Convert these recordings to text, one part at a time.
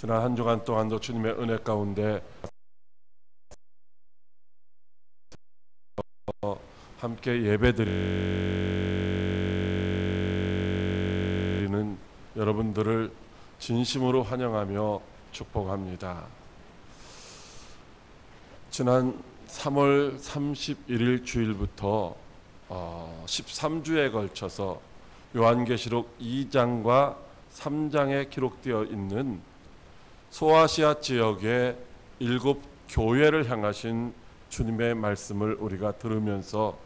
지난 한 주간 동안도 주님의 은혜 가운데 함께 예배드리는 여러분들을 진심으로 환영하며 축복합니다. 지난 3월 31일 주일부터 13주에 걸쳐서 요한계시록 2장과 3장에 기록되어 있는 소아시아 지역의 7 교회를 향하신 주님의 말씀을 우리가 들으면서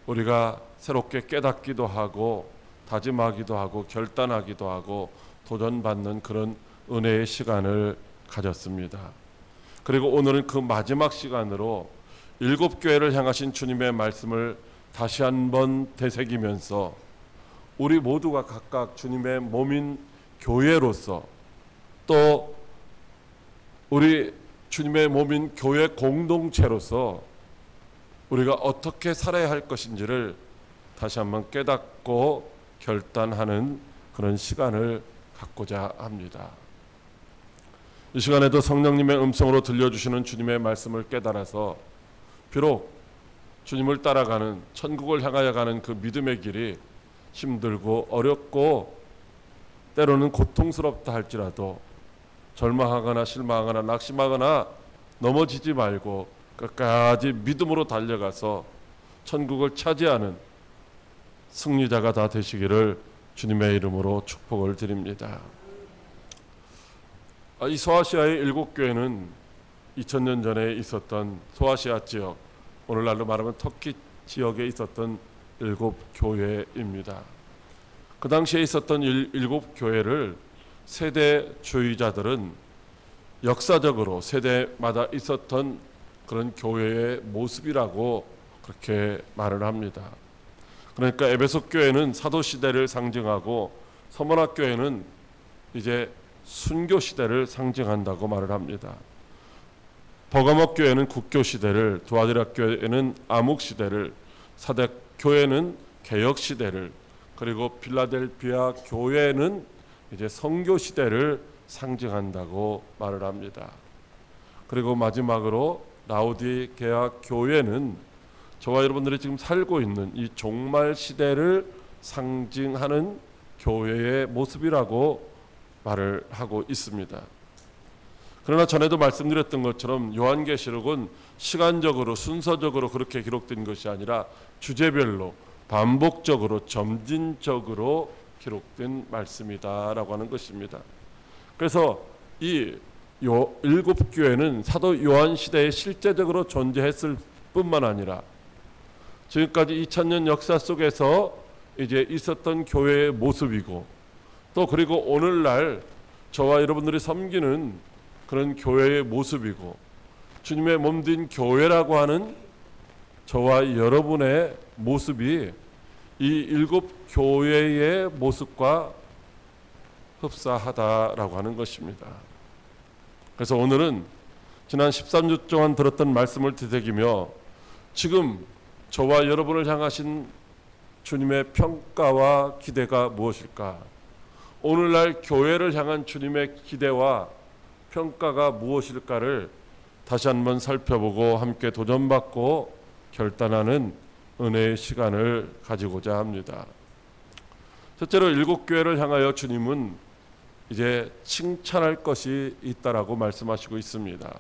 우리가 새롭게 깨닫기도 하고 다짐하기도 하고 결단하기도 하고 도전받는 그런 은혜의 시간을 가졌습니다. 그리고 오늘은 그 마지막 시간으로 7 교회를 향하신 주님의 말씀을 다시 한번 되새기면서 우리 모두가 각각 주님의 몸인 교회로서 또 우리 주님의 몸인 교회 공동체로서 우리가 어떻게 살아야 할 것인지를 다시 한번 깨닫고 결단하는 그런 시간을 갖고자 합니다. 이 시간에도 성령님의 음성으로 들려주시는 주님의 말씀을 깨달아서 비록 주님을 따라가는 천국을 향하여 가는 그 믿음의 길이 힘들고 어렵고 때로는 고통스럽다 할지라도 절망하거나 실망하거나 낙심하거나 넘어지지 말고 끝까지 믿음으로 달려가서 천국을 차지하는 승리자가 다 되시기를 주님의 이름으로 축복을 드립니다. 이 소아시아의 7 교회는 2000년 전에 있었던 소아시아 지역, 오늘날로 말하면 터키 지역에 있었던 7 교회입니다. 그 당시에 있었던 7 교회를 세대주의자들은 역사적으로 세대마다 있었던 그런 교회의 모습이라고 그렇게 말을 합니다. 그러니까 에베소 교회는 사도 시대를 상징하고 서머나 교회는 이제 순교 시대를 상징한다고 말을 합니다. 버가모 교회는 국교 시대를, 두아디라 교회는 암흑 시대를, 사대 교회는 개혁 시대를, 그리고 필라델피아 교회는 이제 성교 시대를 상징한다고 말을 합니다. 그리고 마지막으로 라오디게아 교회는 저와 여러분들이 지금 살고 있는 이 종말 시대를 상징하는 교회의 모습이라고 말을 하고 있습니다. 그러나 전에도 말씀드렸던 것처럼 요한계시록은 시간적으로 순서적으로 그렇게 기록된 것이 아니라 주제별로 반복적으로 점진적으로 기록된 말씀이다라고 하는 것입니다. 그래서 이 7 교회는 사도 요한 시대에 실제적으로 존재했을 뿐만 아니라 지금까지 2000년 역사 속에서 이제 있었던 교회의 모습이고 또 그리고 오늘날 저와 여러분들이 섬기는 그런 교회의 모습이고 주님의 몸된 교회라고 하는 저와 여러분의 모습이 이 7 교회의 모습과 흡사하다라고 하는 것입니다. 그래서 오늘은 지난 13주 동안 들었던 말씀을 되새기며 지금 저와 여러분을 향하신 주님의 평가와 기대가 무엇일까? 오늘날 교회를 향한 주님의 기대와 평가가 무엇일까를 다시 한번 살펴보고 함께 도전받고 결단하는 은혜의 시간을 가지고자 합니다. 첫째로 7 교회를 향하여 주님은 이제 칭찬할 것이 있다라고 말씀하시고 있습니다.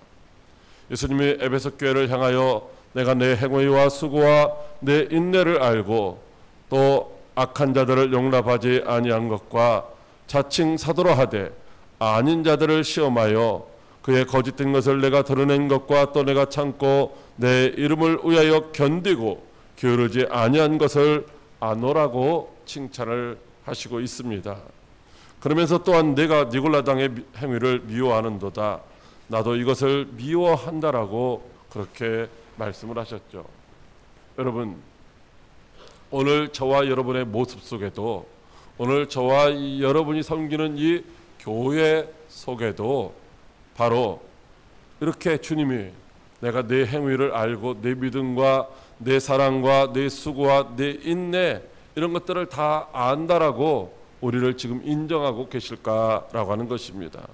예수님이 에베소 교회를 향하여 내가 내 행위와 수고와 내 인내를 알고 또 악한 자들을 용납하지 아니한 것과 자칭 사도라 하되 아닌 자들을 시험하여 그의 거짓된 것을 내가 드러낸 것과 또 내가 참고 내 이름을 위하여 견디고 게으르지 아니한 것을 아노라고 칭찬을 하시고 있습니다. 그러면서 또한 내가 니골라당의 행위를 미워하는도다. 나도 이것을 미워한다라고 그렇게 말씀을 하셨죠. 여러분, 오늘 저와 여러분의 모습 속에도 오늘 저와 여러분이 섬기는 이 교회 속에도 바로 이렇게 주님이 내가 내 행위를 알고 내 믿음과 내 사랑과 내 수고와 내 인내 이런 것들을 다 안다라고 우리를 지금 인정하고 계실까라고 하는 것입니다.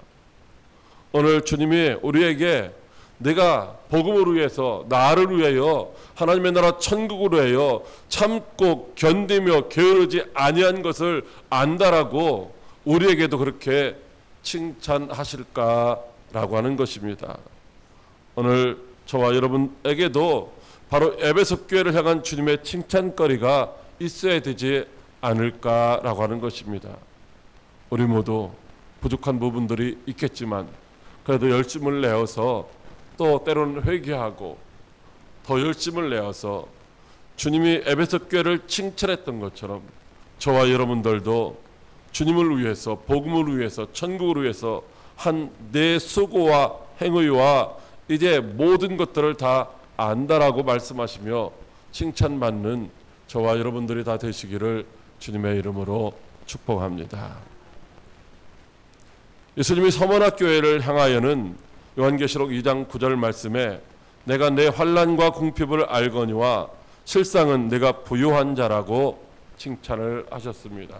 오늘 주님이 우리에게 내가 복음을 위해서, 나를 위하여, 하나님의 나라 천국을 위하여 참고 견디며 게으르지 아니한 것을 안다라고 우리에게도 그렇게 칭찬하실까라고 하는 것입니다. 오늘 저와 여러분에게도 바로 에베소 교회를 향한 주님의 칭찬거리가 있어야 되지 않을까라고 하는 것입니다. 우리 모두 부족한 부분들이 있겠지만 그래도 열심을 내어서, 또 때로는 회개하고 더 열심을 내어서 주님이 에베소 교회를 칭찬했던 것처럼 저와 여러분들도 주님을 위해서, 복음을 위해서, 천국을 위해서 한 내 수고와 행위와 이제 모든 것들을 다 안다라고 말씀하시며 칭찬받는 저와 여러분들이 다 되시기를 주님의 이름으로 축복합니다. 예수님이 서머나 교회를 향하여는 요한계시록 2장 9절 말씀에 내가 내 환난과 궁핍을 알거니와 실상은 내가 부유한 자라고 칭찬을 하셨습니다.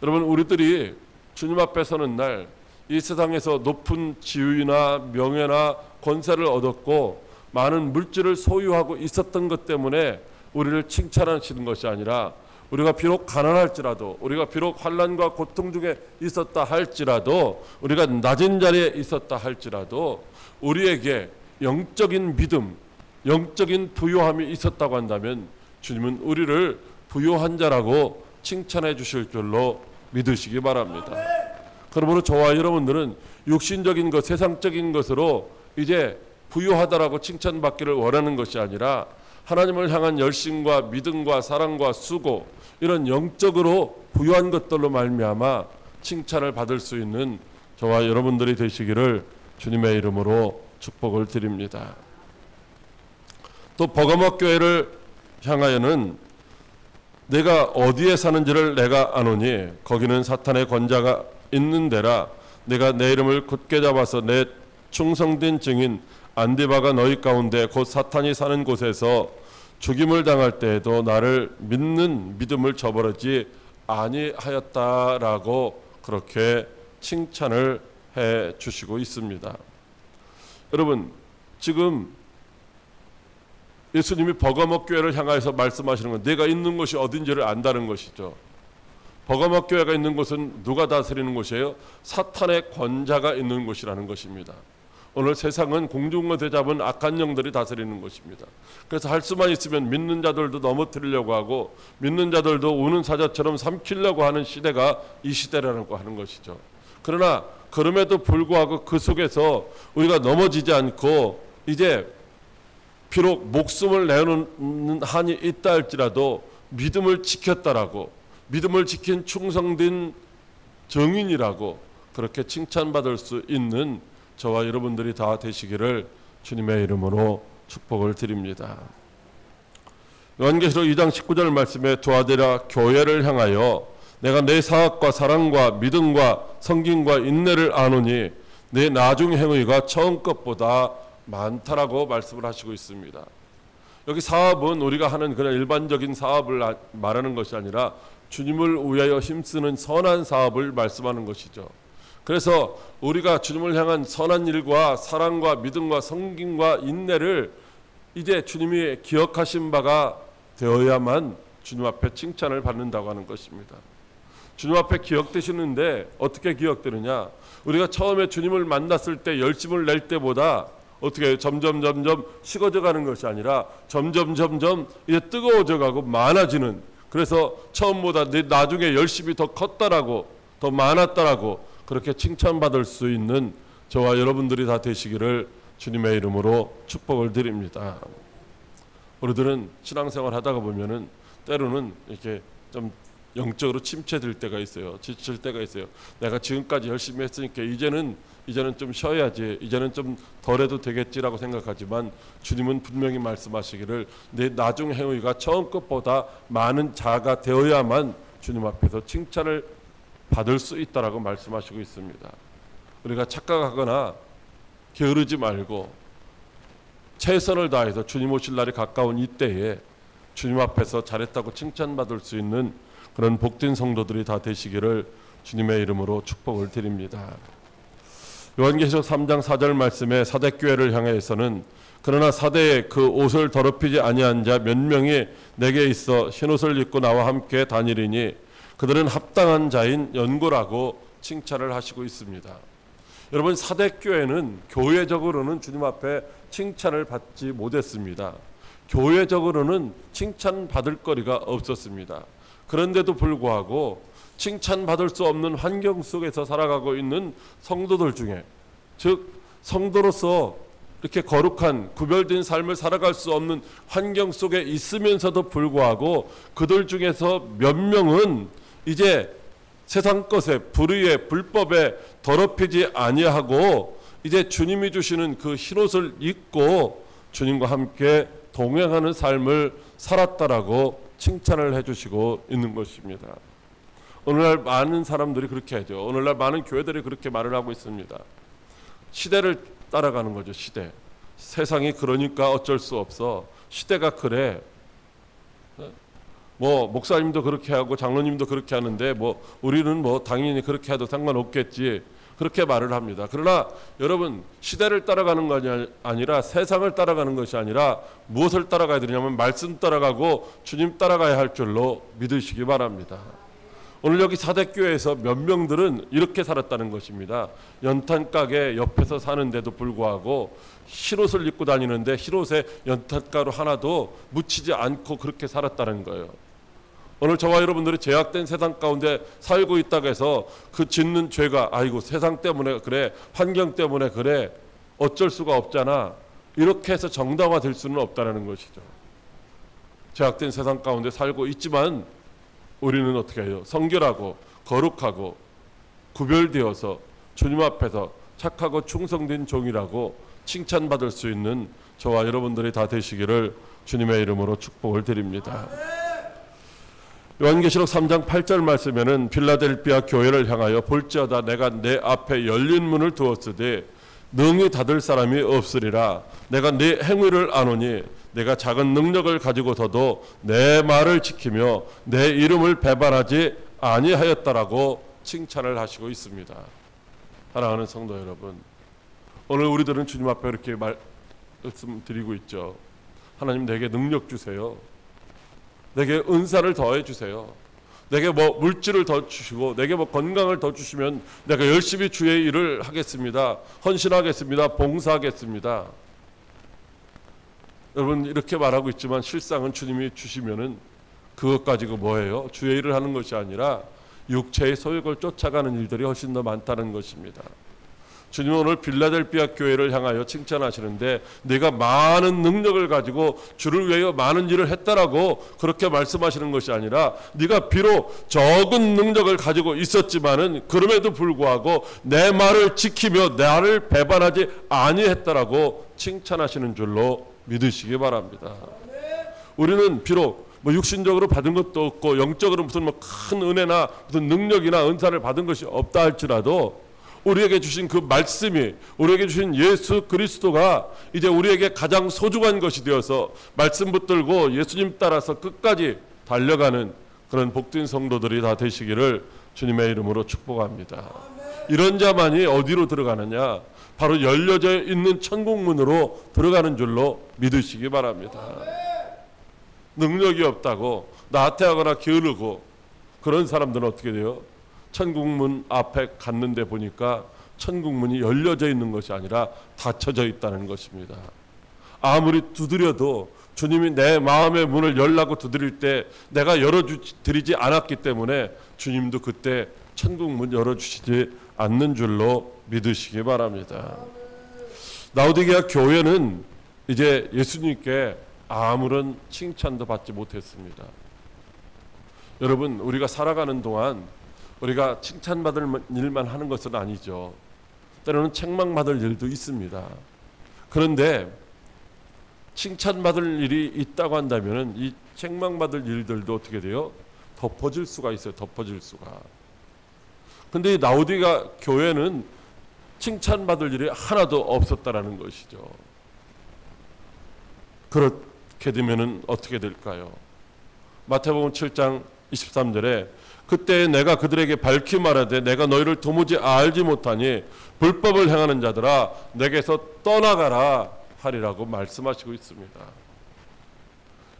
여러분, 우리들이 주님 앞에 서는 날 이 세상에서 높은 지위나 명예나 권세를 얻었고 많은 물질을 소유하고 있었던 것 때문에 우리를 칭찬하시는 것이 아니라, 우리가 비록 가난할지라도, 우리가 비록 환난과 고통 중에 있었다 할지라도, 우리가 낮은 자리에 있었다 할지라도 우리에게 영적인 믿음, 영적인 부요함이 있었다고 한다면 주님은 우리를 부요한 자라고 칭찬해 주실 줄로 믿으시기 바랍니다. 그러므로 저와 여러분들은 육신적인 것, 세상적인 것으로 이제 부유하다라고 칭찬받기를 원하는 것이 아니라 하나님을 향한 열심과 믿음과 사랑과 수고, 이런 영적으로 부유한 것들로 말미암아 칭찬을 받을 수 있는 저와 여러분들이 되시기를 주님의 이름으로 축복을 드립니다. 또 버가모 교회를 향하여는 내가 어디에 사는지를 내가 아노니 거기는 사탄의 권자가 있는 데라. 내가 내 이름을 굳게 잡아서 내 충성된 증인 안디바가 너희 가운데 곧 사탄이 사는 곳에서 죽임을 당할 때에도 나를 믿는 믿음을 저버리지 아니하였다라고 그렇게 칭찬을 해 주시고 있습니다. 여러분, 지금 예수님이 버가모 교회를 향하여서 말씀하시는 건 내가 있는 곳이 어딘지를 안다는 것이죠. 버가모 교회가 있는 곳은 누가 다스리는 곳이에요? 사탄의 권자가 있는 곳이라는 것입니다. 오늘 세상은 공중어대 잡은 악한 영들이 다스리는 것입니다. 그래서 할 수만 있으면 믿는 자들도 넘어뜨리려고 하고 믿는 자들도 우는 사자처럼 삼키려고 하는 시대가 이 시대라고 하는 것이죠. 그러나 그럼에도 불구하고 그 속에서 우리가 넘어지지 않고 이제 비록 목숨을 내놓는 한이 있다 할지라도 믿음을 지켰다라고, 믿음을 지킨 충성된 정인이라고 그렇게 칭찬받을 수 있는 저와 여러분들이 다 되시기를 주님의 이름으로 축복을 드립니다. 요한계시록 2장 19절 말씀에 두아데라 교회를 향하여 내가 내 사악과 사랑과 믿음과 성김과 인내를 아노니 내 나중 행위가 처음 것보다 많다라고 말씀을 하시고 있습니다. 여기 사업은 우리가 하는 그냥 일반적인 사업을 말하는 것이 아니라 주님을 위하여 힘쓰는 선한 사업을 말씀하는 것이죠. 그래서 우리가 주님을 향한 선한 일과 사랑과 믿음과 성김과 인내를 이제 주님이 기억하신 바가 되어야만 주님 앞에 칭찬을 받는다고 하는 것입니다. 주님 앞에 기억되시는데 어떻게 기억되느냐? 우리가 처음에 주님을 만났을 때 열심을 낼 때보다 어떻게 점점 식어져 가는 것이 아니라 점점 이제 뜨거워져 가고 많아지는, 그래서 처음보다 나중에 열심히 더 컸다라고, 더 많았다라고 그렇게 칭찬받을 수 있는 저와 여러분들이 다 되시기를 주님의 이름으로 축복을 드립니다. 우리들은 신앙생활 하다가 보면은 때로는 이렇게 좀 영적으로 침체될 때가 있어요. 지칠 때가 있어요. 내가 지금까지 열심히 했으니까 이제는 좀 쉬어야지, 이제는 좀 덜해도 되겠지라고 생각하지만 주님은 분명히 말씀하시기를 내 나중 행위가 처음 것보다 많은 자가 되어야만 주님 앞에서 칭찬을 받을 수 있다라고 말씀하시고 있습니다. 우리가 착각하거나 게으르지 말고 최선을 다해서 주님 오실 날이 가까운 이때에 주님 앞에서 잘했다고 칭찬받을 수 있는 그런 복된 성도들이 다 되시기를 주님의 이름으로 축복을 드립니다. 요한계시록 3장 4절 말씀에 사대교회를 향해서는 그러나 사대에 그 옷을 더럽히지 아니한 자 몇 명이 내게 있어 흰옷을 입고 나와 함께 다니리니 그들은 합당한 자인 연고라고 칭찬을 하시고 있습니다. 여러분, 사대교회는 교회적으로는 주님 앞에 칭찬을 받지 못했습니다. 교회적으로는 칭찬받을 거리가 없었습니다. 그런데도 불구하고 칭찬받을 수 없는 환경 속에서 살아가고 있는 성도들 중에, 즉 성도로서 이렇게 거룩한 구별된 삶을 살아갈 수 없는 환경 속에 있으면서도 불구하고 그들 중에서 몇 명은 이제 세상 것에, 불의에, 불법에 더럽히지 아니하고 이제 주님이 주시는 그 흰옷을 입고 주님과 함께 동행하는 삶을 살았다라고 칭찬을 해주시고 있는 것입니다. 오늘날 많은 사람들이 그렇게 하죠. 오늘날 많은 교회들이 그렇게 말을 하고 있습니다. 시대를 따라가는 거죠. 시대. 세상이 그러니까 어쩔 수 없어. 시대가 그래. 뭐 목사님도 그렇게 하고 장로님도 그렇게 하는데 뭐 우리는 뭐 당연히 그렇게 해도 상관없겠지. 그렇게 말을 합니다. 그러나 여러분, 시대를 따라가는 것이 아니라, 세상을 따라가는 것이 아니라 무엇을 따라가야 되냐면 말씀 따라가고 주님 따라가야 할 줄로 믿으시기 바랍니다. 오늘 여기 사대교회에서 몇 명들은 이렇게 살았다는 것입니다. 연탄가게 옆에서 사는데도 불구하고 흰옷을 입고 다니는데 흰옷에 연탄가루 하나도 묻히지 않고 그렇게 살았다는 거예요. 오늘 저와 여러분들이 죄악된 세상 가운데 살고 있다고 해서 그 짓는 죄가 아이고 세상 때문에 그래, 환경 때문에 그래, 어쩔 수가 없잖아, 이렇게 해서 정당화될 수는 없다는 것이죠. 죄악된 세상 가운데 살고 있지만 우리는 어떻게 해요? 성결하고 거룩하고 구별되어서 주님 앞에서 착하고 충성된 종이라고 칭찬받을 수 있는 저와 여러분들이 다 되시기를 주님의 이름으로 축복을 드립니다. 요한계시록 3장 8절 말씀에는 빌라델비아 교회를 향하여 볼지어다 내가 내 앞에 열린 문을 두었으되 능히 닫을 사람이 없으리라. 내가 네 행위를 아노니 내가 작은 능력을 가지고서도 내 말을 지키며 내 이름을 배반하지 아니하였다라고 칭찬을 하시고 있습니다. 사랑하는 성도 여러분, 오늘 우리들은 주님 앞에 이렇게 말씀드리고 있죠. 하나님, 내게 능력 주세요. 내게 은사를 더해 주세요. 내게 뭐 물질을 더 주시고 내게 뭐 건강을 더 주시면 내가 열심히 주의 일을 하겠습니다. 헌신하겠습니다. 봉사하겠습니다. 여러분, 이렇게 말하고 있지만 실상은 주님이 주시면은 그것 가지고 뭐예요? 주의 일을 하는 것이 아니라 육체의 소욕을 쫓아가는 일들이 훨씬 더 많다는 것입니다. 주님은 오늘 빌라델비아 교회를 향하여 칭찬하시는데 네가 많은 능력을 가지고 주를 위하여 많은 일을 했다라고 그렇게 말씀하시는 것이 아니라 네가 비록 적은 능력을 가지고 있었지만은 그럼에도 불구하고 내 말을 지키며 나를 배반하지 아니했다라고 칭찬하시는 줄로 믿으시기 바랍니다. 우리는 비록 뭐 육신적으로 받은 것도 없고 영적으로 무슨 뭐 큰 은혜나 무슨 능력이나 은사를 받은 것이 없다 할지라도 우리에게 주신 그 말씀이, 우리에게 주신 예수 그리스도가 이제 우리에게 가장 소중한 것이 되어서 말씀 붙들고 예수님 따라서 끝까지 달려가는 그런 복된 성도들이 다 되시기를 주님의 이름으로 축복합니다. 이런 자만이 어디로 들어가느냐? 바로 열려져 있는 천국문으로 들어가는 줄로 믿으시기 바랍니다. 능력이 없다고 나태하거나 게으르고 그런 사람들은 어떻게 돼요? 천국문 앞에 갔는데 보니까 천국문이 열려져 있는 것이 아니라 닫혀져 있다는 것입니다. 아무리 두드려도 주님이 내 마음의 문을 열라고 두드릴 때 내가 열어드리지 않았기 때문에 주님도 그때 천국문 열어주시지 않는 줄로 믿으시기 바랍니다. 라오디게아 교회는 이제 예수님께 아무런 칭찬도 받지 못했습니다. 여러분, 우리가 살아가는 동안 우리가 칭찬받을 일만 하는 것은 아니죠. 때로는 책망받을 일도 있습니다. 그런데 칭찬받을 일이 있다고 한다면 이 책망받을 일들도 어떻게 돼요? 덮어질 수가 있어요. 덮어질 수가. 근데 이 라오디게아 교회는 칭찬받을 일이 하나도 없었다라는 것이죠. 그렇게 되면은 어떻게 될까요? 마태복음 7장 23절에 그때 내가 그들에게 밝히 말하되 내가 너희를 도무지 알지 못하니 불법을 행하는 자들아 내게서 떠나가라 하리라고 말씀하시고 있습니다.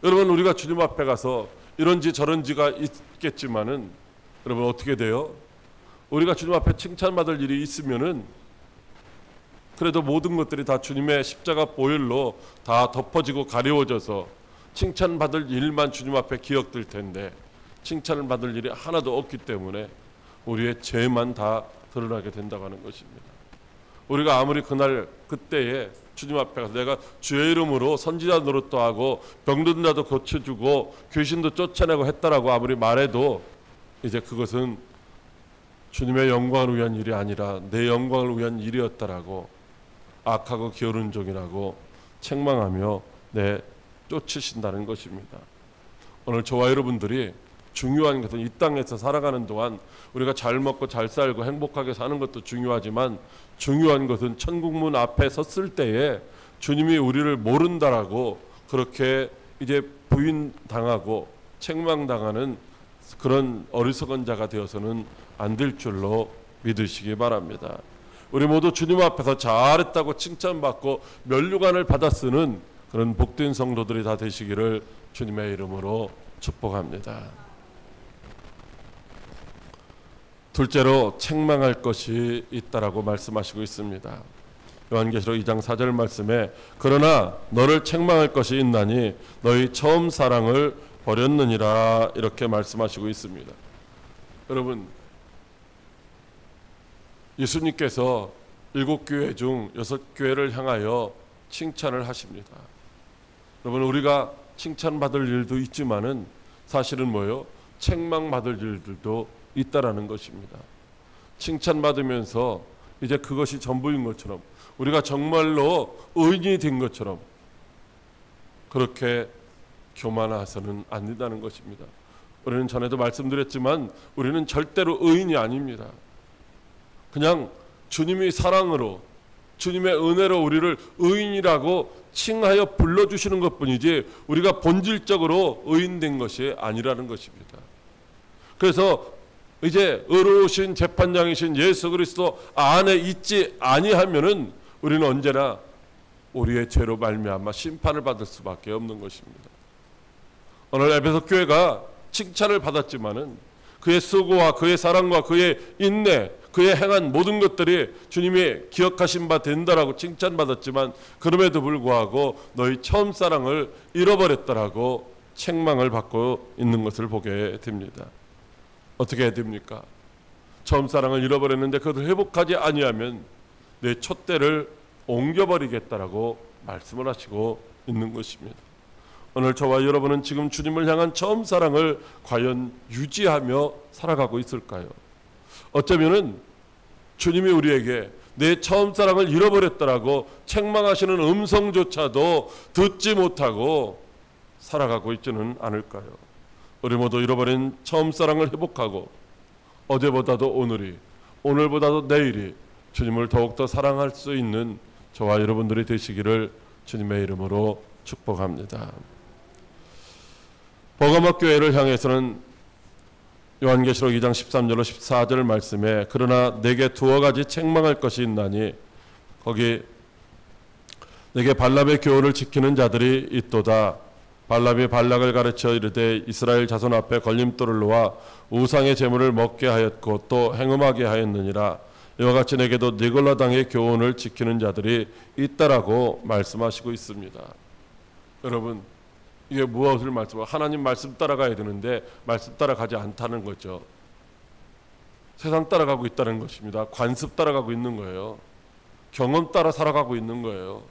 여러분, 우리가 주님 앞에 가서 이런지 저런지가 있겠지만은 여러분 어떻게 돼요? 우리가 주님 앞에 칭찬받을 일이 있으면은 그래도 모든 것들이 다 주님의 십자가 보혈로 다 덮어지고 가려워져서 칭찬받을 일만 주님 앞에 기억될 텐데 칭찬을 받을 일이 하나도 없기 때문에 우리의 죄만 다 드러나게 된다고 하는 것입니다. 우리가 아무리 그때에 주님 앞에 가서 내가 주의 이름으로 선지자 노릇도 하고 병든 자도 고쳐주고 귀신도 쫓아내고 했다라고 아무리 말해도 이제 그것은 주님의 영광을 위한 일이 아니라 내 영광을 위한 일이었다라고 악하고 게으른 종이라고 책망하며 쫓으신다는 것입니다. 오늘 저와 여러분들이 중요한 것은 이 땅에서 살아가는 동안 우리가 잘 먹고 잘 살고 행복하게 사는 것도 중요하지만 중요한 것은 천국문 앞에 섰을 때에 주님이 우리를 모른다라고 그렇게 이제 부인당하고 책망당하는 그런 어리석은 자가 되어서는 안 될 줄로 믿으시기 바랍니다. 우리 모두 주님 앞에서 잘했다고 칭찬받고 면류관을 받아 쓰는 그런 복된 성도들이 다 되시기를 주님의 이름으로 축복합니다. 둘째로 책망할 것이 있다라고 말씀하시고 있습니다. 요한계시록 2장 4절 말씀에 그러나 너를 책망할 것이 있나니 너희 처음 사랑을 버렸느니라 이렇게 말씀하시고 있습니다. 여러분, 예수님께서 7교회 중 6교회를 향하여 칭찬을 하십니다. 여러분, 우리가 칭찬받을 일도 있지만은 사실은 뭐예요? 책망받을 일들도 있다라는 것입니다. 칭찬받으면서 이제 그것이 전부인 것처럼 우리가 정말로 의인이 된 것처럼 그렇게 교만해서는 안 된다는 것입니다. 우리는 전에도 말씀드렸지만 우리는 절대로 의인이 아닙니다. 그냥 주님의 사랑으로 주님의 은혜로 우리를 의인이라고 칭하여 불러주시는 것뿐이지 우리가 본질적으로 의인된 것이 아니라는 것입니다. 그래서 이제 의로우신 재판장이신 예수 그리스도 안에 있지 아니하면은 우리는 언제나 우리의 죄로 말미암아 심판을 받을 수밖에 없는 것입니다. 오늘 에베소 교회가 칭찬을 받았지만은 그의 수고와 그의 사랑과 그의 인내, 그의 행한 모든 것들이 주님이 기억하신 바 된다라고 칭찬받았지만 그럼에도 불구하고 너희 처음 사랑을 잃어버렸다라고 책망을 받고 있는 것을 보게 됩니다. 어떻게 해야 됩니까? 처음 사랑을 잃어버렸는데 그것을 회복하지 아니하면 내 촛대를 옮겨버리겠다라고 말씀을 하시고 있는 것입니다. 오늘 저와 여러분은 지금 주님을 향한 처음 사랑을 과연 유지하며 살아가고 있을까요? 어쩌면은 주님이 우리에게 내 처음 사랑을 잃어버렸다라고 책망하시는 음성조차도 듣지 못하고 살아가고 있지는 않을까요? 우리 모두 잃어버린 처음 사랑을 회복하고 어제보다도 오늘이, 오늘보다도 내일이 주님을 더욱더 사랑할 수 있는 저와 여러분들이 되시기를 주님의 이름으로 축복합니다. 버가모 교회를 향해서는 요한계시록 2장 13절로 14절 말씀에 그러나 내게 두어 가지 책망할 것이 있나니 거기 내게 발람의 교훈을 지키는 자들이 있도다. 발람이 발락을 가르쳐 이르되 이스라엘 자손 앞에 걸림돌을 놓아 우상의 제물을 먹게 하였고 또 행음하게 하였느니라. 이와 같이 내게도 니골라당의 교훈을 지키는 자들이 있다라고 말씀하시고 있습니다. 여러분, 이게 무엇을 말씀하고 하나님 말씀 따라가야 되는데 말씀 따라가지 않다는 거죠. 세상 따라가고 있다는 것입니다. 관습 따라가고 있는 거예요. 경험 따라 살아가고 있는 거예요.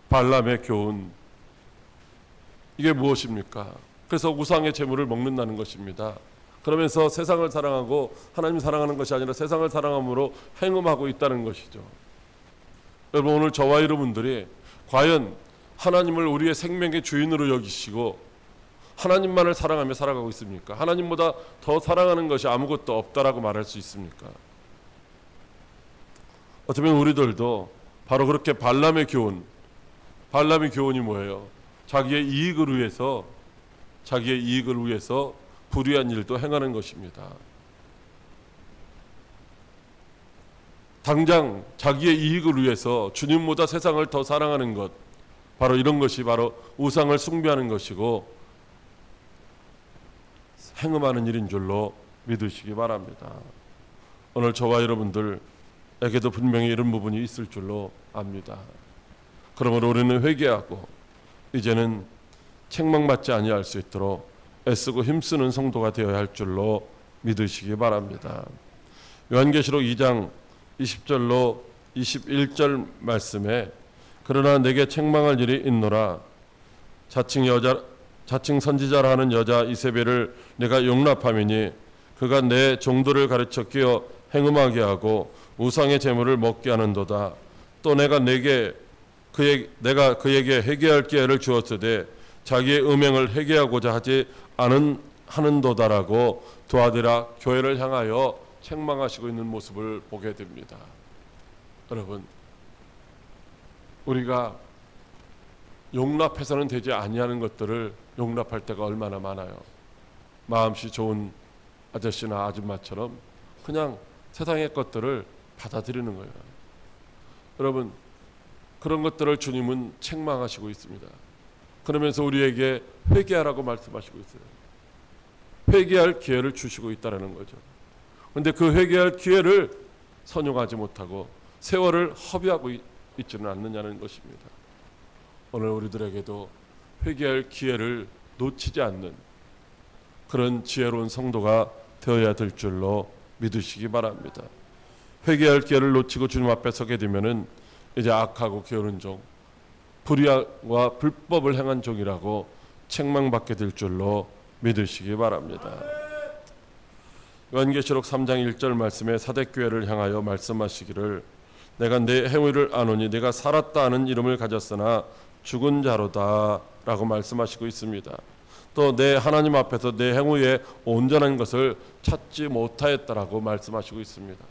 발람의 교훈, 이게 무엇입니까? 그래서 우상의 제물을 먹는다는 것입니다. 그러면서 세상을 사랑하고 하나님 사랑하는 것이 아니라 세상을 사랑함으로 행음하고 있다는 것이죠. 여러분, 오늘 저와 여러분들이 과연 하나님을 우리의 생명의 주인으로 여기시고 하나님만을 사랑하며 살아가고 있습니까? 하나님보다 더 사랑하는 것이 아무것도 없다라고 말할 수 있습니까? 어쩌면 우리들도 바로 그렇게 발람의 교훈이 뭐예요? 자기의 이익을 위해서 불의한 일도 행하는 것입니다. 당장 자기의 이익을 위해서 주님보다 세상을 더 사랑하는 것, 바로 이런 것이 바로 우상을 숭배하는 것이고 행음하는 일인 줄로 믿으시기 바랍니다. 오늘 저와 여러분들에게도 분명히 이런 부분이 있을 줄로 압니다. 그러므로 우리는 회개하고 이제는 책망받지 아니할 수 있도록 애쓰고 힘쓰는 성도가 되어야 할 줄로 믿으시기 바랍니다. 요한계시록 2장 20절로 21절 말씀에 그러나 내게 책망할 일이 있노라. 자칭 선지자라 하는 여자 이세벨을 내가 용납함이니 그가 내 종들을 가르쳐 끼어 행음하게 하고 우상의 제물을 먹게 하는도다. 또 내가 그에게 회개할 기회를 주었으되 자기의 음행을 회개하고자 하지 하는도다라고 두아디라 교회를 향하여 책망하시고 있는 모습을 보게 됩니다. 여러분, 우리가 용납해서는 되지 아니하는 것들을 용납할 때가 얼마나 많아요. 마음씨 좋은 아저씨나 아줌마처럼 그냥 세상의 것들을 받아들이는 거예요. 여러분, 그런 것들을 주님은 책망하시고 있습니다. 그러면서 우리에게 회개하라고 말씀하시고 있어요. 회개할 기회를 주시고 있다는 거죠. 그런데 그 회개할 기회를 선용하지 못하고 세월을 허비하고 있지는 않느냐는 것입니다. 오늘 우리들에게도 회개할 기회를 놓치지 않는 그런 지혜로운 성도가 되어야 될 줄로 믿으시기 바랍니다. 회개할 기회를 놓치고 주님 앞에 서게 되면은 이제 악하고 게으른 종, 불의와 불법을 행한 종이라고 책망받게 될 줄로 믿으시기 바랍니다. 요한계시록 3장 1절 말씀에 사대교회를 향하여 말씀하시기를 내가 내 행위를 아노니 내가 살았다 하는 이름을 가졌으나 죽은 자로다 라고 말씀하시고 있습니다. 또 내 하나님 앞에서 내 행위에 온전한 것을 찾지 못하였다라고 말씀하시고 있습니다.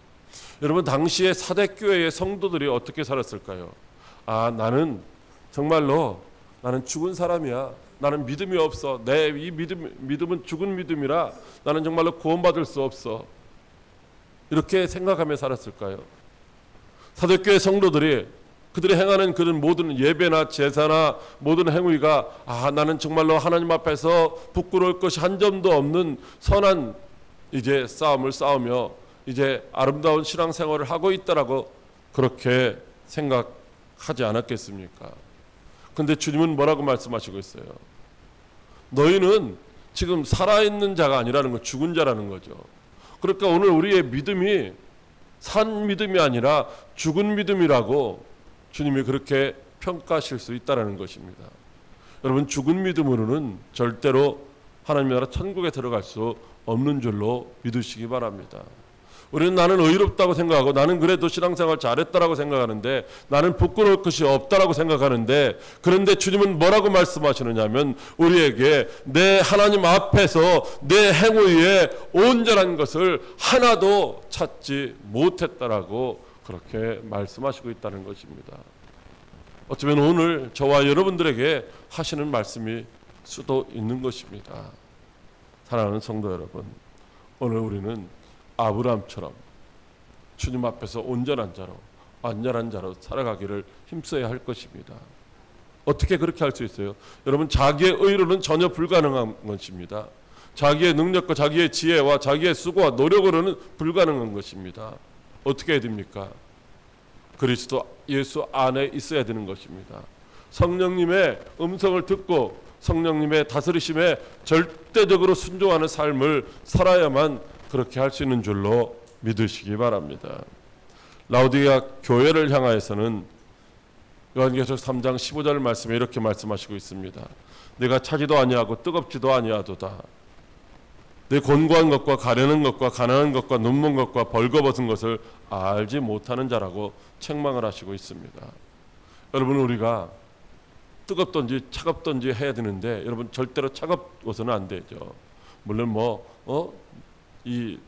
여러분, 당시에 사대교회의 성도들이 어떻게 살았을까요? 나는 정말로 나는 죽은 사람이야. 나는 믿음이 없어. 내 이 믿음은 죽은 믿음이라 나는 정말로 구원받을 수 없어. 이렇게 생각하며 살았을까요? 사대교회 성도들이 그들이 행하는 그런 모든 예배나 제사나 모든 행위가 나는 정말로 하나님 앞에서 부끄러울 것이 한 점도 없는 선한 이제 싸움을 싸우며 이제 아름다운 신앙생활을 하고 있다라고 그렇게 생각하지 않았겠습니까? 그런데 주님은 뭐라고 말씀하시고 있어요? 너희는 지금 살아있는 자가 아니라는 거, 죽은 자라는 거죠. 그러니까 오늘 우리의 믿음이 산 믿음이 아니라 죽은 믿음이라고 주님이 그렇게 평가하실 수 있다는 것입니다. 여러분, 죽은 믿음으로는 절대로 하나님 나라 천국에 들어갈 수 없는 줄로 믿으시기 바랍니다. 우리는 나는 의롭다고 생각하고 나는 그래도 신앙생활 잘했다라고 생각하는데 나는 부끄러울 것이 없다라고 생각하는데, 그런데 주님은 뭐라고 말씀하시느냐 하면 우리에게 내 하나님 앞에서 내 행위에 온전한 것을 하나도 찾지 못했다라고 그렇게 말씀하시고 있다는 것입니다. 어쩌면 오늘 저와 여러분들에게 하시는 말씀일 수도 있는 것입니다. 사랑하는 성도 여러분, 오늘 우리는 아브라함처럼 주님 앞에서 온전한 자로 완전한 자로 살아가기를 힘써야 할 것입니다. 어떻게 그렇게 할 수 있어요? 여러분, 자기의 의로는 전혀 불가능한 것입니다. 자기의 능력과 자기의 지혜와 자기의 수고와 노력으로는 불가능한 것입니다. 어떻게 해야 됩니까? 그리스도 예수 안에 있어야 되는 것입니다. 성령님의 음성을 듣고 성령님의 다스리심에 절대적으로 순종하는 삶을 살아야만 그렇게 할 수 있는 줄로 믿으시기 바랍니다. 라오디게아 교회를 향하여서는 요한계시록 3장 15절 말씀에 이렇게 말씀하시고 있습니다. 내가 차지도 아니하고 뜨겁지도 아니하도다. 내 곤고한 것과 가려는 것과 가난한 것과 눈먼 것과 벌거벗은 것을 알지 못하는 자라고 책망을 하시고 있습니다. 여러분, 우리가 뜨겁든지 차갑든지 해야 되는데 여러분, 절대로 차갑고서는 안 되죠. 물론 이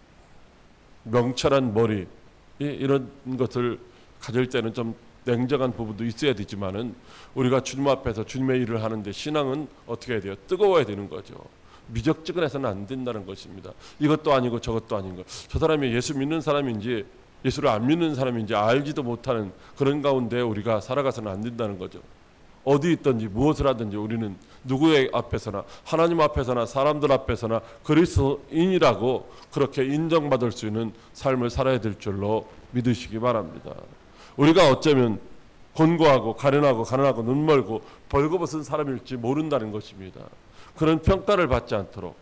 명철한 머리 이런 것을 가질 때는 좀 냉정한 부분도 있어야 되지만은 우리가 주님 앞에서 주님의 일을 하는데 신앙은 어떻게 해야 돼요? 뜨거워야 되는 거죠. 미적지근해서는 안 된다는 것입니다. 이것도 아니고 저것도 아닌 것. 저 사람이 예수 믿는 사람인지 예수를 안 믿는 사람인지 알지도 못하는 그런 가운데 우리가 살아가서는 안 된다는 거죠. 어디 있든지 무엇을 하든지 우리는 누구의 앞에서나 하나님 앞에서나 사람들 앞에서나 그리스도인이라고 그렇게 인정받을 수 있는 삶을 살아야 될 줄로 믿으시기 바랍니다. 우리가 어쩌면 곤고하고 가난하고 눈멀고 벌거벗은 사람일지 모른다는 것입니다. 그런 평가를 받지 않도록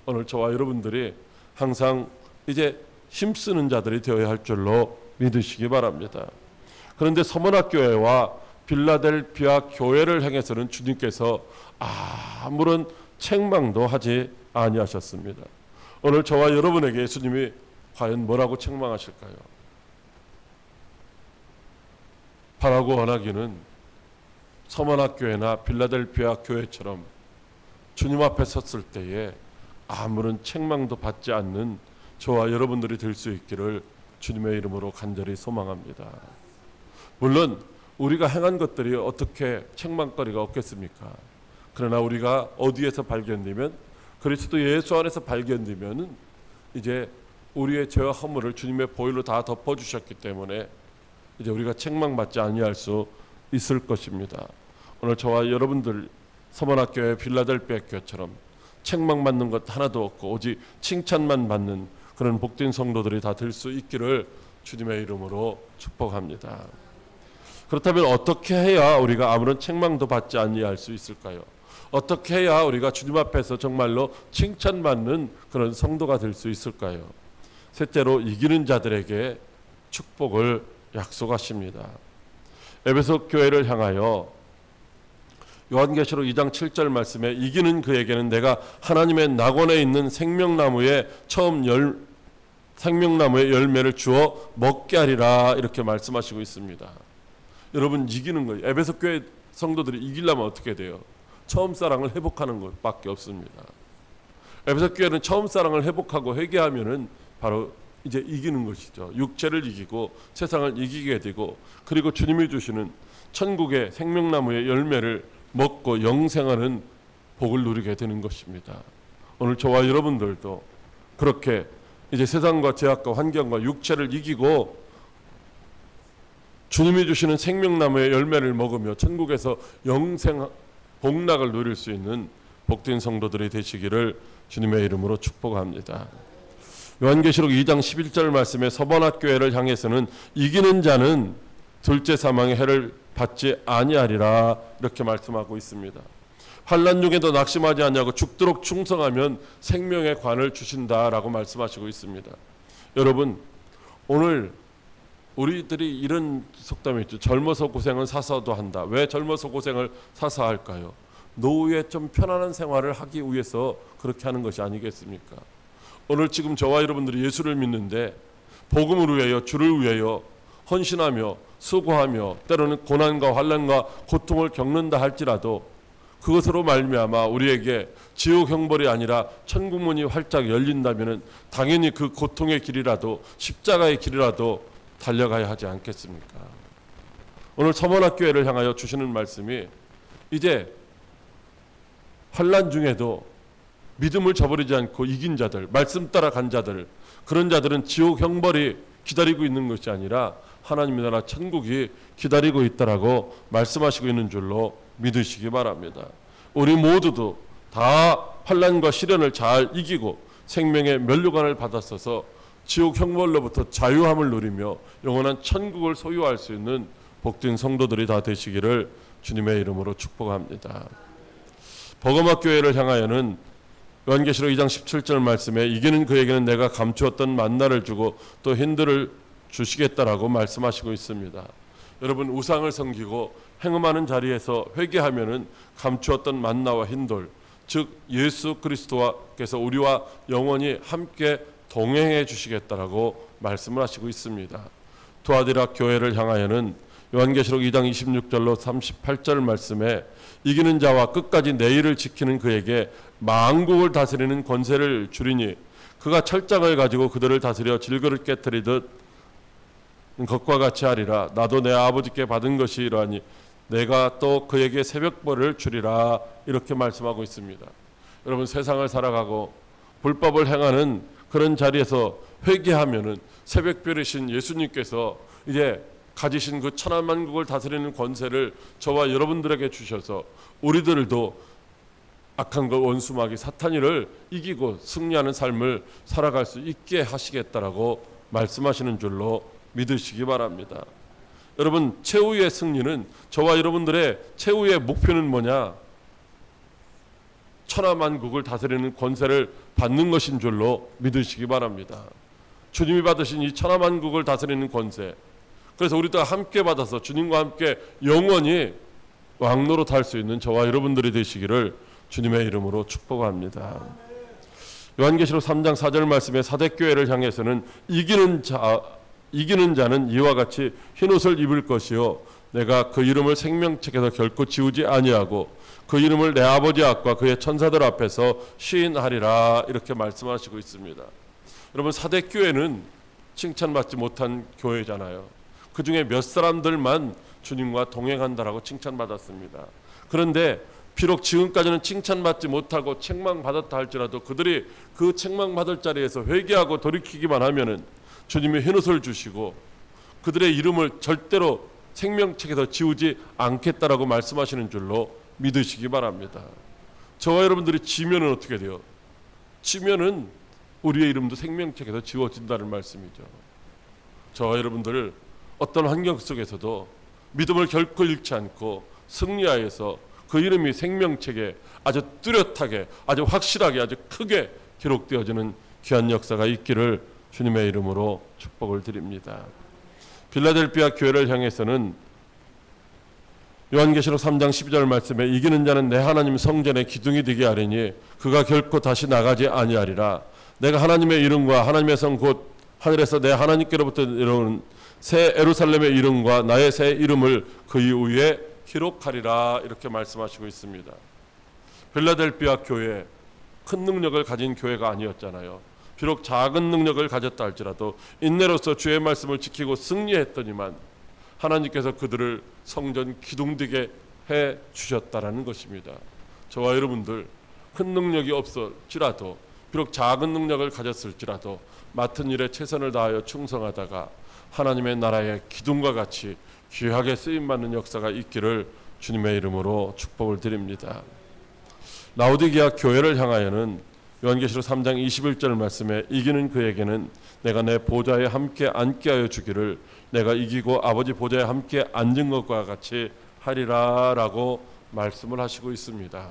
오늘 저와 여러분들이 항상 이제 힘쓰는 자들이 되어야 할 줄로 믿으시기 바랍니다. 그런데 서머나교회와 빌라델피아 교회를 향해서는 주님께서 아무런 책망도 하지 아니하셨습니다. 오늘 저와 여러분에게 예수님이 과연 뭐라고 책망하실까요? 바라고 원하기는 서머나교회나 빌라델피아 교회처럼 주님 앞에 섰을 때에 아무런 책망도 받지 않는 저와 여러분들이 될 수 있기를 주님의 이름으로 간절히 소망합니다. 물론 우리가 행한 것들이 어떻게 책망거리가 없겠습니까? 그러나 우리가 어디에서 발견되면 그리스도 예수 안에서 발견되면은 이제 우리의 죄와 허물을 주님의 보혈로 다 덮어주셨기 때문에 이제 우리가 책망받지 아니할 수 있을 것입니다. 오늘 저와 여러분들 서머나교회 빌라델피아 교회처럼 책망받는 것 하나도 없고 오직 칭찬만 받는 그런 복된 성도들이 다 될 수 있기를 주님의 이름으로 축복합니다. 그렇다면 어떻게 해야 우리가 아무런 책망도 받지 아니할 수 있을까요? 어떻게 해야 우리가 주님 앞에서 정말로 칭찬받는 그런 성도가 될 수 있을까요? 셋째로 이기는 자들에게 축복을 약속하십니다. 에베소 교회를 향하여 요한계시록 2장 7절 말씀에 이기는 그에게는 내가 하나님의 낙원에 있는 생명나무의 생명나무의 열매를 주어 먹게 하리라 이렇게 말씀하시고 있습니다. 여러분 이기는 거예요. 에베소 교회 성도들이 이기려면 어떻게 돼요? 처음 사랑을 회복하는 것밖에 없습니다. 에베소 교회는 처음 사랑을 회복하고 회개하면은 바로 이제 이기는 것이죠. 육체를 이기고 세상을 이기게 되고 그리고 주님이 주시는 천국의 생명나무의 열매를 먹고 영생하는 복을 누리게 되는 것입니다. 오늘 저와 여러분들도 그렇게 이제 세상과 제약과 환경과 육체를 이기고 주님이 주시는 생명나무의 열매를 먹으며 천국에서 영생 복락을 누릴 수 있는 복된 성도들이 되시기를 주님의 이름으로 축복합니다. 요한계시록 2장 11절 말씀에 서머나교회를 향해서는 이기는 자는 둘째 사망의 해를 받지 아니하리라 이렇게 말씀하고 있습니다. 환난 중에도 낙심하지 아니하고 죽도록 충성하면 생명의 관을 주신다라고 말씀하시고 있습니다. 여러분 오늘 우리들이 이런 속담이 있죠. 젊어서 고생은 사서도 한다. 왜 젊어서 고생을 사서 할까요? 노후에 좀 편안한 생활을 하기 위해서 그렇게 하는 것이 아니겠습니까? 오늘 지금 저와 여러분들이 예수를 믿는데 복음을 위하여 주를 위하여 헌신하며 수고하며 때로는 고난과 환난과 고통을 겪는다 할지라도 그것으로 말미암아 우리에게 지옥 형벌이 아니라 천국 문이 활짝 열린다면은 당연히 그 고통의 길이라도 십자가의 길이라도 달려가야 하지 않겠습니까? 오늘 서머나교회를 향하여 주시는 말씀이 이제 환난 중에도 믿음을 저버리지 않고 이긴 자들, 말씀 따라 간 자들, 그런 자들은 지옥 형벌이 기다리고 있는 것이 아니라 하나님의 나라 천국이 기다리고 있다라고 말씀하시고 있는 줄로 믿으시기 바랍니다. 우리 모두도 다 환난과 시련을 잘 이기고 생명의 면류관을 받았어서 지옥 형벌로부터 자유함을 누리며 영원한 천국을 소유할 수 있는 복된 성도들이 다 되시기를 주님의 이름으로 축복합니다. 버가마 교회를 향하여는 요한계시록 2장 17절 말씀에 이기는 그에게는 내가 감추었던 만나를 주고 또 흰들을 주시겠다라고 말씀하시고 있습니다. 여러분 우상을 섬기고 행음하는 자리에서 회개하면은 감추었던 만나와 흰돌, 즉 예수 그리스도께서 우리와 영원히 함께 동행해 주시겠다라고 말씀을 하시고 있습니다. 두아디라 교회를 향하여는 요한계시록 2장 26절로 38절 말씀에 이기는 자와 끝까지 내일을 지키는 그에게 만국을 다스리는 권세를 주리니 그가 철장을 가지고 그들을 다스려 질그릇 깨뜨리듯 것과 같이 하리라. 나도 내 아버지께 받은 것이 이러하니 내가 또 그에게 새벽벌을 주리라. 이렇게 말씀하고 있습니다. 여러분 세상을 살아가고 불법을 행하는 그런 자리에서 회개하면은 새벽별이신 예수님께서 이제 가지신 그 천하만국을 다스리는 권세를 저와 여러분들에게 주셔서 우리들도 악한 그 원수 마귀 사탄이를 이기고 승리하는 삶을 살아갈 수 있게 하시겠다라고 말씀하시는 줄로 믿으시기 바랍니다. 여러분 최후의 승리는 저와 여러분들의 최후의 목표는 뭐냐? 천하만국을 다스리는 권세를 받는 것인 줄로 믿으시기 바랍니다. 주님이 받으신 이 천하만국을 다스리는 권세, 그래서 우리도 함께 받아서 주님과 함께 영원히 왕노릇 할 수 있는 저와 여러분들이 되시기를 주님의 이름으로 축복합니다. 요한계시록 3장 4절 말씀에 사대교회를 향해서는 이기는 자는 이와 같이 흰옷을 입을 것이요 내가 그 이름을 생명책에서 결코 지우지 아니하고 그 이름을 내 아버지 앞과 그의 천사들 앞에서 시인하리라 이렇게 말씀하시고 있습니다. 여러분 사대교회는 칭찬받지 못한 교회잖아요. 그 중에 몇 사람들만 주님과 동행한다라고 칭찬받았습니다. 그런데 비록 지금까지는 칭찬받지 못하고 책망받았다 할지라도 그들이 그 책망받을 자리에서 회개하고 돌이키기만 하면은 주님이 흰옷을 주시고 그들의 이름을 절대로 생명책에서 지우지 않겠다라고 말씀하시는 줄로 믿으시기 바랍니다. 저와 여러분들이 지면은 어떻게 돼요? 지면은 우리의 이름도 생명책에서 지워진다는 말씀이죠. 저와 여러분들 어떤 환경 속에서도 믿음을 결코 잃지 않고 승리하여서 그 이름이 생명책에 아주 뚜렷하게 아주 확실하게 아주 크게 기록되어지는 귀한 역사가 있기를 주님의 이름으로 축복을 드립니다. 빌라델비아 교회를 향해서는 요한계시록 3장 12절 말씀에 이기는 자는 내 하나님 성전의 기둥이 되게 하리니 그가 결코 다시 나가지 아니하리라. 내가 하나님의 이름과 하나님의 성 곧 하늘에서 내 하나님께로부터 내려오는 새 예루살렘의 이름과 나의 새 이름을 그 이후에 기록하리라 이렇게 말씀하시고 있습니다. 빌라델비아 교회 큰 능력을 가진 교회가 아니었잖아요. 비록 작은 능력을 가졌다 할지라도 인내로서 주의 말씀을 지키고 승리했더니만 하나님께서 그들을 성전 기둥되게 해 주셨다라는 것입니다. 저와 여러분들 큰 능력이 없을지라도 비록 작은 능력을 가졌을지라도 맡은 일에 최선을 다하여 충성하다가 하나님의 나라의 기둥과 같이 귀하게 쓰임받는 역사가 있기를 주님의 이름으로 축복을 드립니다. 라오디게아 교회를 향하여는 요한계시록 3장 21절 말씀에 이기는 그에게는 내가 내 보좌에 함께 앉게 하여 주기를 내가 이기고 아버지 보좌에 함께 앉은 것과 같이 하리라 라고 말씀을 하시고 있습니다.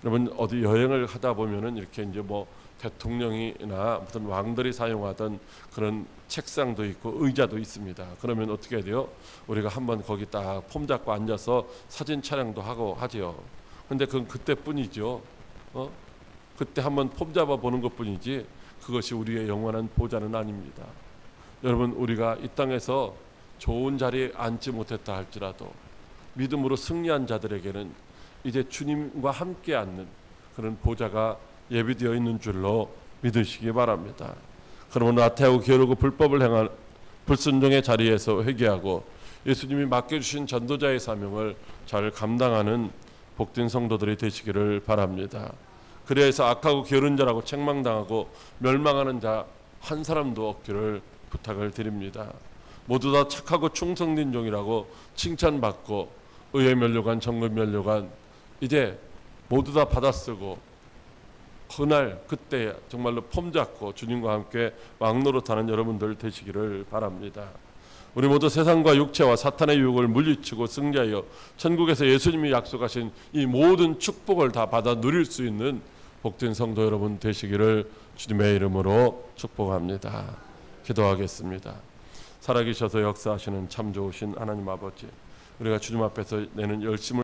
여러분 어디 여행을 하다 보면은 이렇게 이제 뭐 대통령이나 무슨 왕들이 사용하던 그런 책상도 있고 의자도 있습니다. 그러면 어떻게 해야 돼요? 우리가 한번 거기 딱 폼 잡고 앉아서 사진 촬영도 하고 하지요. 근데 그건 그때뿐이죠. 그때 한번 폼 잡아 보는 것뿐이지 그것이 우리의 영원한 보좌는 아닙니다. 여러분 우리가 이 땅에서 좋은 자리에 앉지 못했다 할지라도 믿음으로 승리한 자들에게는 이제 주님과 함께 앉는 그런 보좌가 예비되어 있는 줄로 믿으시기 바랍니다. 그러면 나태하고 게으르고 불법을 행한 불순종의 자리에서 회개하고 예수님이 맡겨주신 전도자의 사명을 잘 감당하는 복된 성도들이 되시기를 바랍니다. 그래서 악하고 게으른 자라고 책망당하고 멸망하는 자 한 사람도 없기를 부탁을 드립니다. 모두 다 착하고 충성된 종이라고 칭찬받고 의의 면류관 정금 면류관 이제 모두 다 받아쓰고 그날 그때 정말로 폼 잡고 주님과 함께 왕노릇하는 여러분들 되시기를 바랍니다. 우리 모두 세상과 육체와 사탄의 유혹을 물리치고 승리하여 천국에서 예수님이 약속하신 이 모든 축복을 다 받아 누릴 수 있는 복된 성도 여러분 되시기를 주님의 이름으로 축복합니다. 기도하겠습니다. 살아계셔서 역사하시는 참 좋으신 하나님 아버지, 우리가 주님 앞에서 내는 열심을